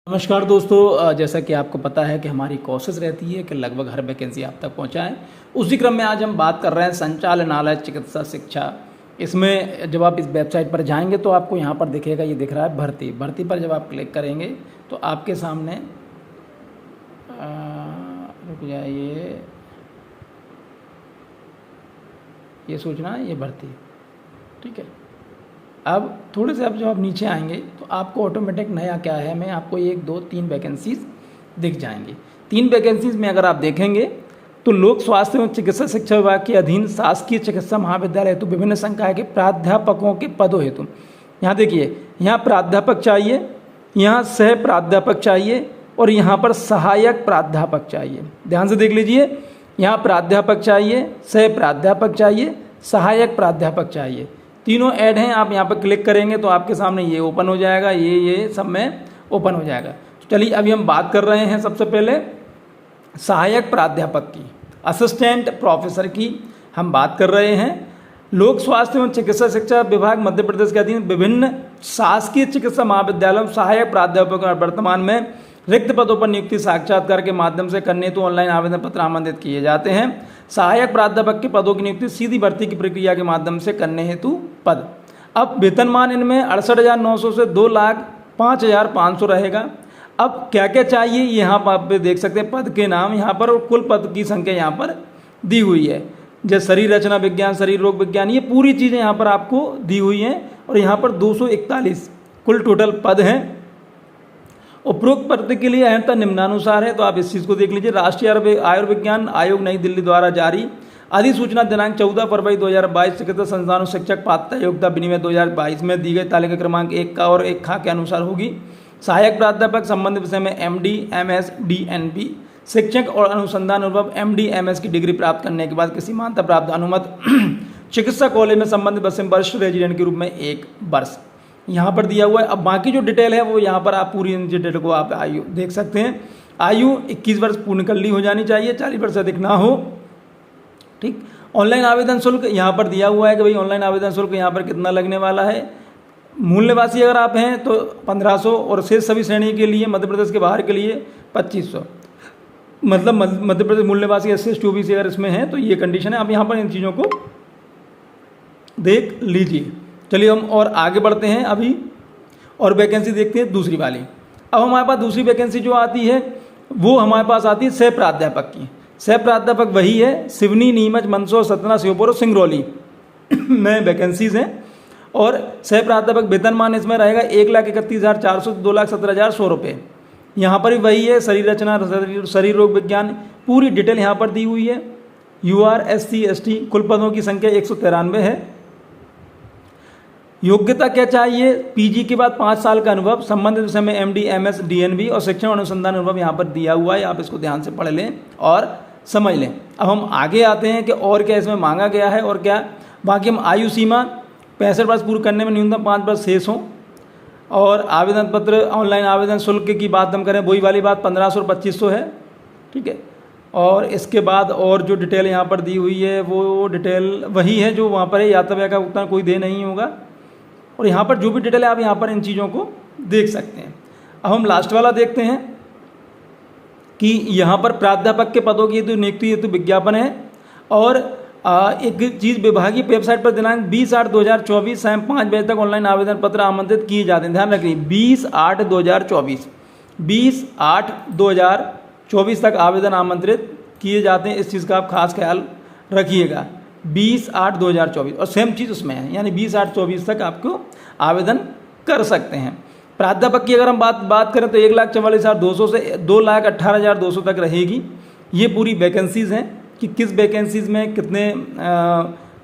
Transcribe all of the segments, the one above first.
नमस्कार दोस्तों, जैसा कि आपको पता है कि हमारी कोशिश रहती है कि लगभग हर वैकेंसी आप तक पहुंचाएं। उसी क्रम में आज हम बात कर रहे हैं संचालनालय चिकित्सा शिक्षा। इसमें जब आप इस वेबसाइट पर जाएंगे तो आपको यहाँ पर दिखेगा, ये दिख रहा है भर्ती पर जब आप क्लिक करेंगे तो आपके सामने रुक जाइए, ये सूचना, ये भर्ती, ठीक है। अब थोड़े से अब जब आप नीचे आएंगे तो आपको ऑटोमेटिक नया क्या है, मैं आपको 1 2 3 वैकेंसीज दिख जाएंगी। 3 वैकेंसीज में अगर आप देखेंगे तो लोक स्वास्थ्य एवं चिकित्सा शिक्षा विभाग के अधीन शासकीय चिकित्सा महाविद्यालय हेतु विभिन्न संकाय के प्राध्यापकों के पदों हेतु, यहाँ देखिए, यहाँ प्राध्यापक चाहिए, यहाँ सह प्राध्यापक चाहिए और यहाँ पर सहायक प्राध्यापक चाहिए। ध्यान से देख लीजिए, यहाँ प्राध्यापक चाहिए, सह प्राध्यापक चाहिए, सहायक प्राध्यापक चाहिए, तीनों ऐड हैं। आप यहाँ पर क्लिक करेंगे तो आपके सामने ये ओपन हो जाएगा, ये सब में ओपन हो जाएगा। तो चलिए अभी हम बात कर रहे हैं सबसे पहले सहायक प्राध्यापक की, असिस्टेंट प्रोफेसर की हम बात कर रहे हैं। लोक स्वास्थ्य एवं चिकित्सा शिक्षा विभाग मध्य प्रदेश के अधीन विभिन्न शासकीय चिकित्सा महाविद्यालयों में सहायक प्राध्यापक वर्तमान में रिक्त पदों पर नियुक्ति साक्षात्कार के माध्यम से करने हेतु ऑनलाइन आवेदन पत्र आमंत्रित किए जाते हैं। सहायक प्राध्यापक के पदों की नियुक्ति सीधी भर्ती की प्रक्रिया के माध्यम से करने हेतु पद। अब वेतनमान इनमें 68,900 से 2,05,500 रहेगा। अब क्या क्या चाहिए यहाँ पर आप देख सकते हैं, पद के नाम यहाँ पर और कुल पद की संख्या यहाँ पर दी हुई है। जैसे शरीर रचना विज्ञान, शरीर रोग विज्ञान, ये पूरी चीज़ें यहाँ पर आपको दी हुई हैं और यहाँ पर 241 कुल टोटल पद हैं। उपरोक्त पद के लिए अहमता निम्नानुसार है, तो आप इस चीज़ को देख लीजिए। राष्ट्रीय आयुर्विज्ञान आयोग नई दिल्ली द्वारा जारी अधिसूचना दिनांक 14 फरवरी 2022 चिकित्सा संस्थानों शिक्षक पात्रता योग्यता विनिमय 2022 में दी गई तालिका क्रमांक 1 का और 1 खा के अनुसार होगी। सहायक प्राध्यापक संबंधित विषय में MD, MS, DNB, शिक्षक और अनुसंधान अनुभव MD, MS की डिग्री प्राप्त करने के बाद किसी मान्यता प्राप्त अनुमत चिकित्सा कॉलेज में संबंधित विषय में वरिष्ठ रेजिडेंट के रूप में 1 वर्ष यहाँ पर दिया हुआ है। अब बाकी जो डिटेल है वो यहाँ पर आप पूरी डिटेल को आप आयु देख सकते हैं। आयु 21 वर्ष पूर्ण कर ली हो जानी चाहिए, 40 वर्ष से अधिक ना हो, ठीक। ऑनलाइन आवेदन शुल्क यहाँ पर दिया हुआ है कि भाई ऑनलाइन आवेदन शुल्क यहाँ पर कितना लगने वाला है। मूल निवासी अगर आप हैं तो 1500 और शेष सभी श्रेणी के लिए मध्य प्रदेश के बाहर के लिए 2500, मतलब मध्य प्रदेश मूल निवासी SC ST OBC अगर इसमें है तो ये कंडीशन है। आप यहाँ पर इन चीज़ों को देख लीजिए। चलिए हम और आगे बढ़ते हैं अभी और वैकेंसी देखते हैं दूसरी वाली। अब हमारे पास दूसरी वैकेंसी जो आती है वो हमारे पास आती है सह प्राध्यापक की। सह प्राध्यापक वही है, सिवनी, नीमच, मंदसौर, सतना, श्योपुर और सिंगरौली में वैकेंसीज हैं। और सह प्राध्यापक वेतनमान इसमें रहेगा 1,31,400 से 2,17,100 रुपये। यहाँ पर भी वही है, शरीर रचना, शरीर रोग विज्ञान, पूरी डिटेल यहाँ पर दी हुई है। UR SC ST कुल पदों की संख्या 193 है। योग्यता क्या चाहिए, PG के बाद 5 साल का अनुभव, संबंधित विषय में MD, MS, DNB और शिक्षण अनुसंधान अनुभव यहाँ पर दिया हुआ है। आप इसको ध्यान से पढ़ लें और समझ लें। अब हम आगे आते हैं कि और क्या इसमें मांगा गया है और क्या। बाकी हम आयु सीमा 65 वर्ष पूर्ण करने में न्यूनतम 5 वर्ष शेष हों। और आवेदन पत्र ऑनलाइन आवेदन शुल्क की बात हम करें, वही वाली बात 1500 और 2500 है, ठीक है। और इसके बाद और जो डिटेल यहाँ पर दी हुई है वो डिटेल वही है जो वहाँ पर है। यात्रा का भुगतान कोई दे नहीं होगा। और यहाँ पर जो भी डिटेल है आप यहाँ पर इन चीज़ों को देख सकते हैं। अब हम लास्ट वाला देखते हैं कि यहाँ पर प्राध्यापक के पदों की तो नियुक्ति हेतु विज्ञापन है। और एक चीज़, विभागीय वेबसाइट पर दिनांक 20/8/2024 शाम 5 बजे तक ऑनलाइन आवेदन पत्र आमंत्रित किए जाते हैं। ध्यान रखिए 20/8/2024 तक आवेदन आमंत्रित किए जाते हैं। इस चीज़ का आप खास ख्याल रखिएगा। 20/8/2024 और सेम चीज़ उसमें है, यानी 20/8/24 तक आपको आवेदन कर सकते हैं। प्राध्यापक की अगर हम बात करें तो 1,44,200 से 2,18,200 तक रहेगी। ये पूरी वैकेंसीज़ हैं कि किस वैकेंसीज़ में कितने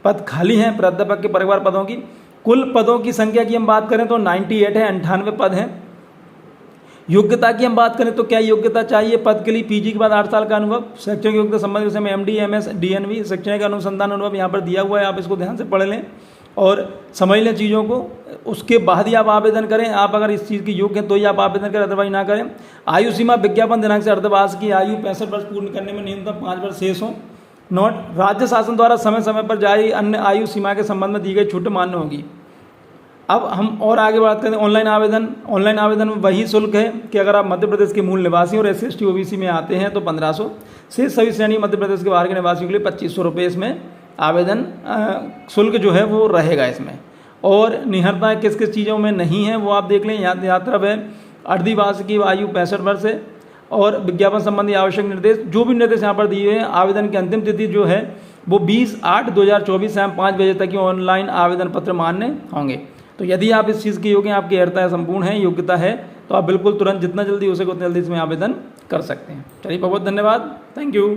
पद खाली हैं प्राध्यापक के परिवार पदों की। कुल पदों की संख्या की हम बात करें तो 98 है, 98 पद हैं। योग्यता की हम बात करें तो क्या योग्यता चाहिए पद के लिए, PG के बाद 8 साल का अनुभव, शैक्षणिक योग्यता संबंधित विषय में MD, MS, DNB, शैक्षणिक अनुसंधान अनुभव यहाँ पर दिया हुआ है। आप इसको ध्यान से पढ़ लें और समझ लें चीज़ों को, उसके बाद ही आप आवेदन करें। आप अगर इस चीज़ की योग्य हैं तो ही आप आवेदन करें, अदरवाइज ना करें। आयु सीमा विज्ञापन दिनांक से अर्धवास की आयु 65 वर्ष पूर्ण करने में न्यूनतम 5 वर्ष शेष हों। नोट, राज्य शासन द्वारा समय समय पर जारी अन्य आयु सीमा के संबंध में दी गई छूट मान्य होगी। अब हम और आगे बात करें ऑनलाइन आवेदन। ऑनलाइन आवेदन में वही शुल्क है कि अगर आप मध्य प्रदेश के मूल निवासी और SC/ST OBC में आते हैं तो 1500 से सभी श्रेणी मध्य प्रदेश के बाहर के निवासियों के लिए 2500 रुपये इसमें आवेदन शुल्क जो है वो रहेगा इसमें। और निहरता किस किस चीज़ों में नहीं है वो आप देख लें। यात्रा है अर्धवार्षिक की आयु 65 वर्ष है और विज्ञापन संबंधी आवश्यक निर्देश, जो भी निर्देश यहाँ पर दिए हुए हैं। आवेदन की अंतिम तिथि जो है वो 20/8/2024 शाम 5 बजे तक ही ऑनलाइन आवेदन पत्र मान्य होंगे। तो यदि आप इस चीज़ के योग्य हैं, आपकी अर्हता संपूर्ण है, योग्यता है, तो आप बिल्कुल तुरंत जितना जल्दी हो सके उतना जल्दी इसमें आवेदन कर सकते हैं। चलिए बहुत बहुत धन्यवाद, थैंक यू।